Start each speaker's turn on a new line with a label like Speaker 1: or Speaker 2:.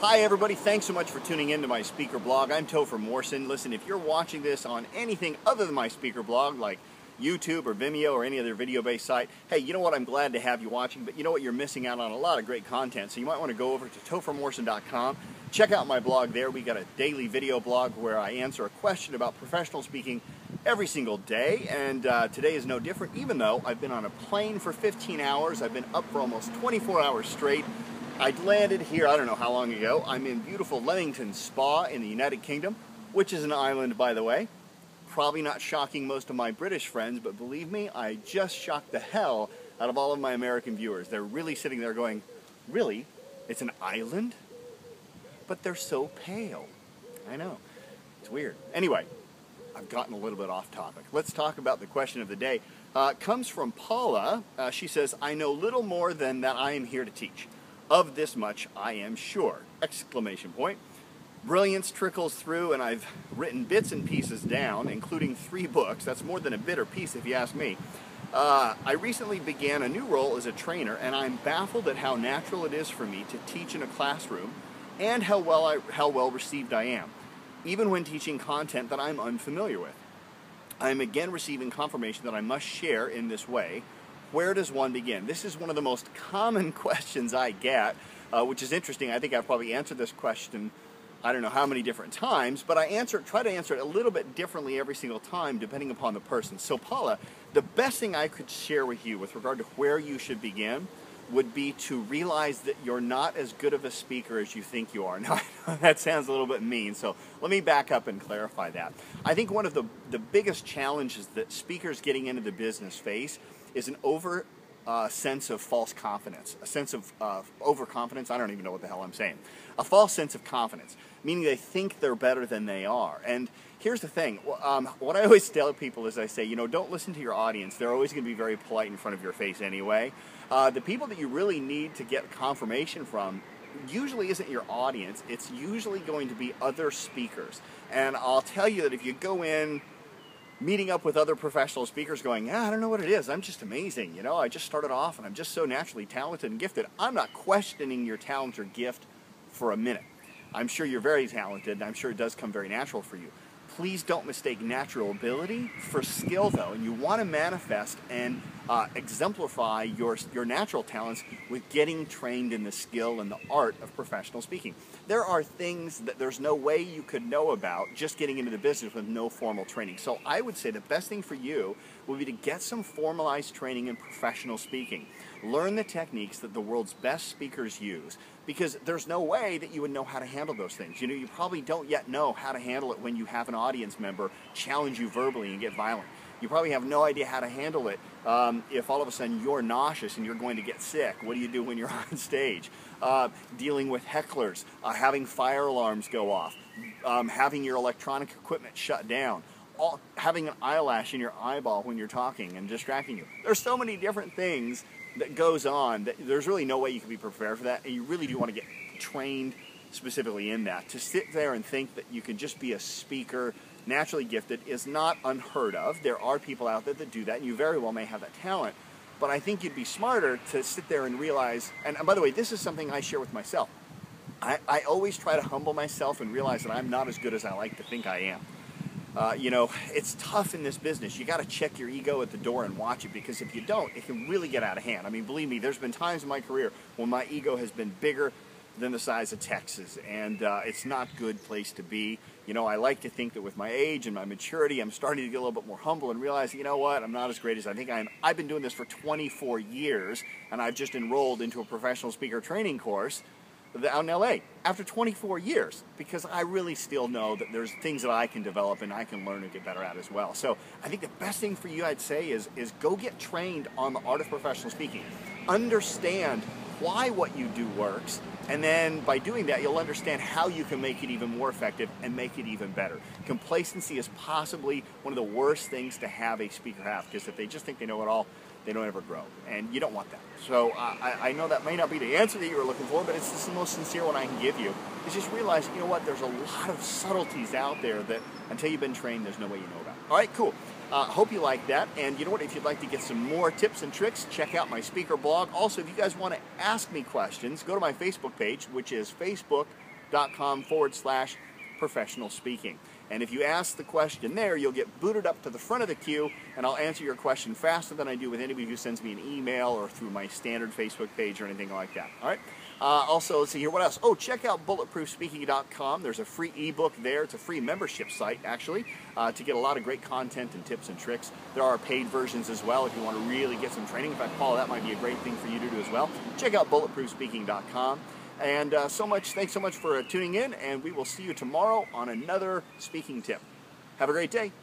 Speaker 1: Hi everybody, thanks so much for tuning in to my speaker blog. I'm Topher Morrison. Listen, if you're watching this on anything other than my speaker blog, like YouTube or Vimeo or any other video-based site, hey, you know what, I'm glad to have you watching, but you know what, you're missing out on a lot of great content, so you might want to go over to tophermorrison.com, check out my blog there. We got a daily video blog where I answer a question about professional speaking every single day, and today is no different, even though I've been on a plane for 15 hours, I've been up for almost 24 hours straight. I landed here, I don't know how long ago. I'm in beautiful Leamington Spa in the United Kingdom, which is an island, by the way. Probably not shocking most of my British friends, but believe me, I just shocked the hell out of all of my American viewers. They're really sitting there going, really? It's an island? But they're so pale. I know. It's weird. Anyway, I've gotten a little bit off topic. Let's talk about the question of the day. It comes from Paula. She says, I know little more than that I am here to teach. Of this much I am sure! Exclamation point. Brilliance trickles through, and I've written bits and pieces down, including 3 books. That's more than a bit or piece if you ask me. I recently began a new role as a trainer, and I'm baffled at how natural it is for me to teach in a classroom and how well received I am, even when teaching content that I'm unfamiliar with. I am again receiving confirmation that I must share in this way. Where does one begin? This is one of the most common questions I get, which is interesting. I think I've probably answered this question I don't know how many different times, but I try to answer it a little bit differently every single time depending upon the person. So Paula, the best thing I could share with you with regard to where you should begin would be to realize that you're not as good of a speaker as you think you are. Now, I know that sounds a little bit mean, so let me back up and clarify that. I think one of the biggest challenges that speakers getting into the business face is an sense of false confidence, a sense of overconfidence. I don't even know what the hell I'm saying. A false sense of confidence, meaning they think they're better than they are. And here's the thing. What I always tell people is I say, you know, don't listen to your audience. They're always going to be very polite in front of your face anyway. The people that you really need to get confirmation from usually isn't your audience. It's usually going to be other speakers. And I'll tell you that if you go in meeting up with other professional speakers going, yeah, I don't know what it is, I'm just amazing, you know, I just started off and I'm just so naturally talented and gifted. I'm not questioning your talent or gift for a minute. I'm sure you're very talented, and I'm sure it does come very natural for you. Please don't mistake natural ability for skill, though, and you want to manifest and exemplify your natural talents with getting trained in the skill and the art of professional speaking. There are things that there's no way you could know about just getting into the business with no formal training. So I would say the best thing for you would be to get some formalized training in professional speaking. Learn the techniques that the world's best speakers use, because there's no way that you would know how to handle those things. You know, you probably don't yet know how to handle it when you have an audience member challenge you verbally and get violent. You probably have no idea how to handle it if all of a sudden you're nauseous and you're going to get sick. What do you do when you're on stage? Dealing with hecklers, having fire alarms go off, having your electronic equipment shut down, having an eyelash in your eyeball when you're talking and distracting you. There's so many different things that goes on that there's really no way you can be prepared for that, and you really do want to get trained specifically in that. To sit there and think that you can just be a speaker naturally gifted is not unheard of. There are people out there that do that, and you very well may have that talent, but I think you'd be smarter to sit there and realize, and by the way, this is something I share with myself. I always try to humble myself and realize that I'm not as good as I like to think I am. You know, it's tough in this business. You got to check your ego at the door and watch it, because if you don't, it can really get out of hand. I mean, believe me, there's been times in my career when my ego has been bigger than the size of Texas, and it's not a good place to be. You know, I like to think that with my age and my maturity, I'm starting to get a little bit more humble and realize, you know what, I'm not as great as I think I am. I've been doing this for 24 years, and I've just enrolled into a professional speaker training course out in LA after 24 years, because I really still know that there's things that I can develop and I can learn and get better at as well. So I think the best thing for you, I'd say, is go get trained on the art of professional speaking. Understand why what you do works, and then by doing that, you'll understand how you can make it even more effective and make it even better. Complacency is possibly one of the worst things to have a speaker have, because if they just think they know it all, they don't ever grow, and you don't want that. So I know that may not be the answer that you were looking for, but it's just the most sincere one I can give you, is just realize, you know what, there's a lot of subtleties out there that until you've been trained, there's no way you know about. All right, cool. Hope you like that, and you know what, if you'd like to get some more tips and tricks, check out my speaker blog. Also, if you guys want to ask me questions, go to my Facebook page, which is Facebook facebook.com/professional speaking. And if you ask the question there, you'll get booted up to the front of the queue, and I'll answer your question faster than I do with anybody who sends me an email or through my standard Facebook page or anything like that. All right? Also, let's see here, what else? Oh, check out bulletproofspeaking.com. There's a free ebook there. It's a free membership site, actually, to get a lot of great content and tips and tricks. There are paid versions as well if you want to really get some training. In fact, Paul, that might be a great thing for you to do as well. Check out bulletproofspeaking.com. And thanks so much for tuning in, and we will see you tomorrow on another speaking tip. Have a great day.